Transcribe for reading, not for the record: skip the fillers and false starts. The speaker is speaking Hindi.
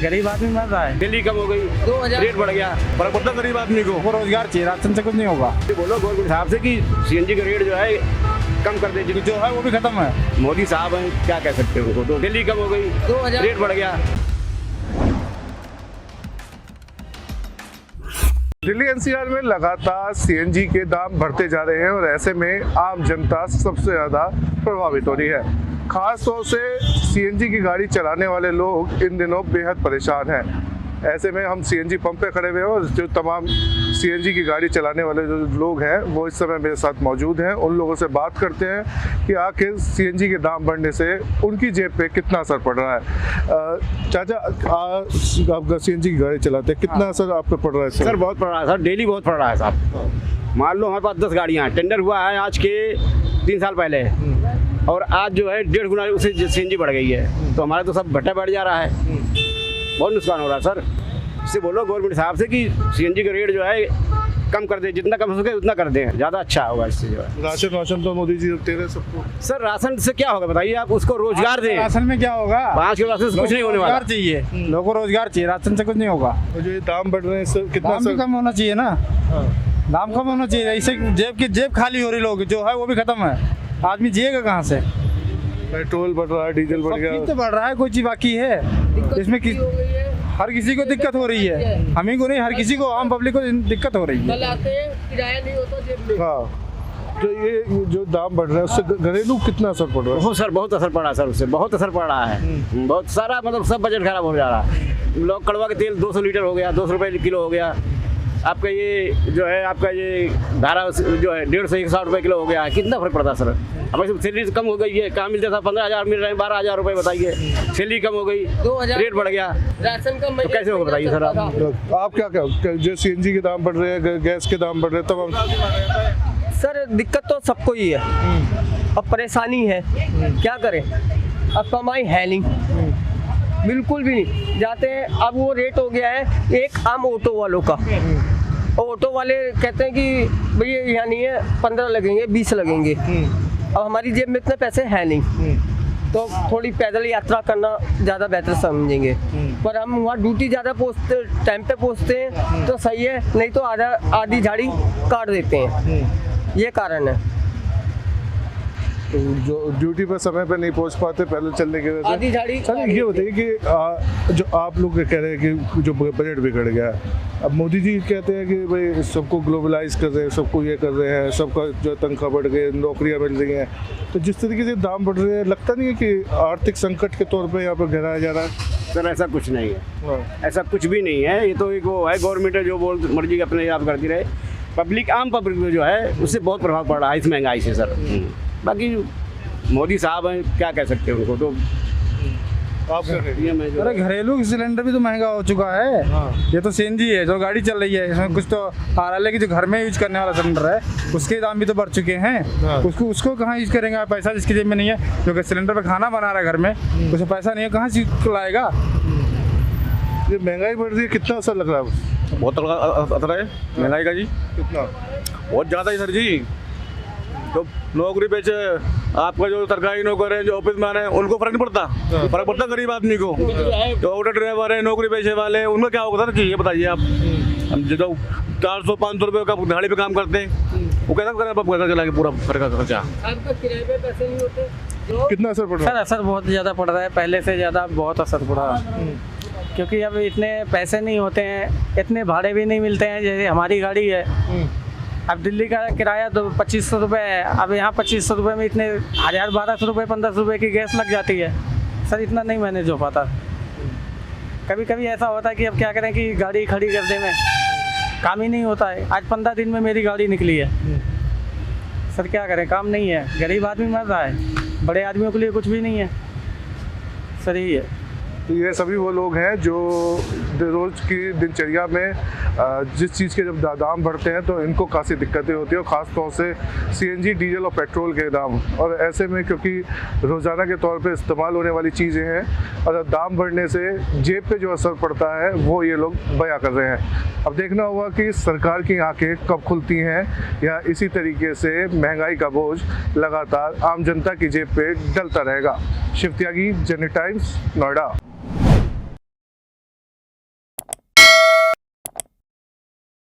गरीब आदमी मर रहा है। दिल्ली कम हो गई, 2000 रेट बढ़ गया, फर्क पड़ता गरीब आदमी को रोजगार चाहिए, राशन से कुछ नहीं होगा। बोलो गवर्नमेंट साहब से कि सीएनजी का रेट जो है कम कर दे, जो है वो भी खत्म है। मोदी साहब हैं, क्या कह सकते हैं उनको। तो दिल्ली कम हो गई, 2000 रेट बढ़ गया। दिल्ली एनसीआर में लगातार सीएनजी के दाम बढ़ते जा रहे हैं और ऐसे में आम जनता सबसे ज़्यादा प्रभावित हो रही है। खास तौर से सीएनजी की गाड़ी चलाने वाले लोग इन दिनों बेहद परेशान हैं। ऐसे में हम सीएनजी पंप पे खड़े हुए हैं और जो तमाम सीएनजी की गाड़ी चलाने वाले जो लोग हैं वो इस समय मेरे साथ मौजूद हैं। उन लोगों से बात करते हैं कि आखिर सीएनजी के दाम बढ़ने से उनकी जेब पे कितना असर पड़ रहा है। चाचा, आप सीएनजी की गाड़ी चलाते हैं, कितना असर आप पे पड़ रहा है? सर बहुत पड़ रहा है सर, डेली बहुत पड़ रहा है साहब। मान लो हमारे पास 10 गाड़ियाँ हैं, टेंडर हुआ है आज के 3 साल पहले और आज जो है 1.5 गुना उससे सीएनजी बढ़ गई है, तो हमारा तो सब भट्टा बढ़ जा रहा है, बहुत नुकसान हो रहा है सर। इससे बोलो गवर्नमेंट साहब से कि सीएनजी का रेट जो है कम कर दे, जितना कम हो सके उतना कर दें, ज़्यादा अच्छा होगा इससे जो है। राशन तो मोदी जी दे रहे सबको। सर राशन से क्या होगा बताइए आप, उसको रोजगार दें। राशन में क्या होगा? 5 किलो राशन से कुछ नहीं होने वाला। रोजगार चाहिए, लोगों को रोजगार चाहिए, राशन से कुछ नहीं होगा। और जो ये दाम बढ़ रहे हैं सर, कितना दाम भी कम होना चाहिए ना। दाम कम होना चाहिए, इससे जेब खाली हो रही, लोग जो है वो भी खत्म है। आदमी जिएगा कहाँ से? पेट्रोल बढ़ रहा है, डीजल बढ़ गया, तो बढ़ रहा है, कोई चीज बाकी है इसमें? हर किसी को दिक्कत हो रही है, हम ही को नहीं, हर किसी को, आम पब्लिक को दिक्कत हो रही है। किराया नहीं होता जेब में। हाँ, तो ये जो दाम बढ़ रहा है उससे घरेलू कितना असर पड़ रहा है? बहुत सर, बहुत असर पड़ा सर, उससे बहुत असर पड़ रहा है। बहुत सारा मतलब सब बजट खराब हो जा रहा है। लोग कड़वा के तेल 200 लीटर हो गया, 200 रुपये किलो हो गया। आपका ये जो है आपका ये धारा जो है 150-160 रुपये किलो हो गया है। कितना फर्क पड़ता है सर? अब सैलरी कम हो गई है, काम मिलता था 15,000 मिल रहे हैं 12,000 रुपये, बताइए। सैलरी कम हो गई, 2000 रेट बढ़ गया, राशन का तो कैसे होगा बताइए सर आप? आप क्या जो सीएनजी के दाम बढ़ रहे हैं, गैस के दाम बढ़ रहे हैं, तमाम। सर दिक्कत तो सबको ही है, अब परेशानी है, क्या करें, अब कमाई है नहीं, बिल्कुल भी नहीं जाते हैं। अब वो रेट हो गया है एक आम ऑटो वालों का। ऑटो वाले कहते हैं कि भैया यहाँ नहीं है, 15 लगेंगे, 20 लगेंगे। अब हमारी जेब में इतने पैसे हैं नहीं, तो थोड़ी पैदल यात्रा करना ज़्यादा बेहतर समझेंगे। पर हम वहाँ ड्यूटी ज़्यादा पहुँचते, टाइम पे पहुँचते हैं तो सही है, नहीं तो आधी झाड़ी काट देते हैं, ये कारण है। तो जो ड्यूटी पर समय पे नहीं पहुंच पाते पैदल चलने की वजह आधी झाड़ी। से। सर ये बताइए कि जो आप लोग कह रहे हैं कि जो बजट बिगड़ गया, अब मोदी जी कहते हैं कि भाई सबको ग्लोबलाइज कर रहे हैं, सबको ये कर रहे हैं, सबका जो तनख्वाह बढ़ गई, नौकरियां मिल रही हैं, तो जिस तरीके से दाम बढ़ रहे हैं, लगता नहीं है कि आर्थिक संकट के तौर पे यहाँ पर गिराया जा रहा है? सर ऐसा कुछ नहीं है, ऐसा कुछ भी नहीं है। ये तो एक वो है, गवर्नमेंट है जो बोल मर्जी अपने हिसाब करती रहे। पब्लिक, आम पब्लिक में जो है उससे बहुत प्रभाव पड़ रहा है इस महंगाई से सर। बाकी मोदी साहब हैं, क्या कह सकते हैं उनको। तो आप क्या कहेंगे? अरे घरेलू सिलेंडर भी तो महंगा हो चुका है। ये तो सीएनजी है जो गाड़ी चल रही है, इसमें कुछ तो आ रहा है, लेकिन जो घर में यूज करने वाला सिलेंडर है उसके दाम भी तो बढ़ चुके हैं। उसको कहाँ यूज करेंगे? पैसा जिसकी जेब में नहीं है, जो कि सिलेंडर पे खाना बना रहा है घर में, उसे पैसा नहीं है, कहाँ से लाएगा? ये महंगाई बढ़ रही है, कितना असर लग रहा है? बहुत तगड़ा असर है महंगाई का जी, कितना? बहुत ज़्यादा ही सर जी। तो नौकरी पेशे आपका जो सरकारी नौकर है, जो ऑफिस में आ रहे हैं, उनको फर्क नहीं पड़ता। फर्क पड़ता गरीब आदमी को, जो ऑटो ड्राइवर है, नौकरी पेशे वाले, उनका क्या होगा सर जी? ये बताइए आप। हम जो 400-500 रुपये का दिहाड़ी पे काम करते हैं, वो कैसा करें? आप कैसा चलाएंगे पूरा घर का खर्चा? आपका किराए पे पैसे नहीं होते। कितना असर पड़ रहा है? सर असर बहुत ज़्यादा पड़ रहा है, पहले से ज़्यादा बहुत असर पड़ा है, क्योंकि अब इतने पैसे नहीं होते हैं, इतने भाड़े भी नहीं मिलते हैं। जैसे हमारी गाड़ी है, अब दिल्ली का किराया तो 2500 रुपये है, अब यहाँ 2500 रुपये में इतने 1000-1200 रुपये 1500 रुपये की गैस लग जाती है। सर इतना नहीं मैनेज हो पाता। कभी कभी ऐसा होता है कि अब क्या करें कि गाड़ी खड़ी कर दें, में काम ही नहीं होता है। आज 15 दिन में मेरी गाड़ी निकली है। सर क्या करें, काम नहीं है, गरीब आदमी मर रहा है, बड़े आदमियों के लिए कुछ भी नहीं है। सर यही है। तो ये सभी वो लोग हैं जो रोज़ की दिनचर्या में जिस चीज़ के जब दाम बढ़ते हैं तो इनको काफ़ी दिक्कतें होती हैं, और ख़ास तौर से सीएनजी, डीजल और पेट्रोल के दाम। और ऐसे में क्योंकि रोज़ाना के तौर पे इस्तेमाल होने वाली चीज़ें हैं, और दाम बढ़ने से जेब पे जो असर पड़ता है वो ये लोग बयां कर रहे हैं। अब देखना होगा कि सरकार की आंखें कब खुलती हैं, या इसी तरीके से महंगाई का बोझ लगातार आम जनता की जेब पे डलता रहेगा। शिव त्यागी, जनहित टाइम्स, नोएडा।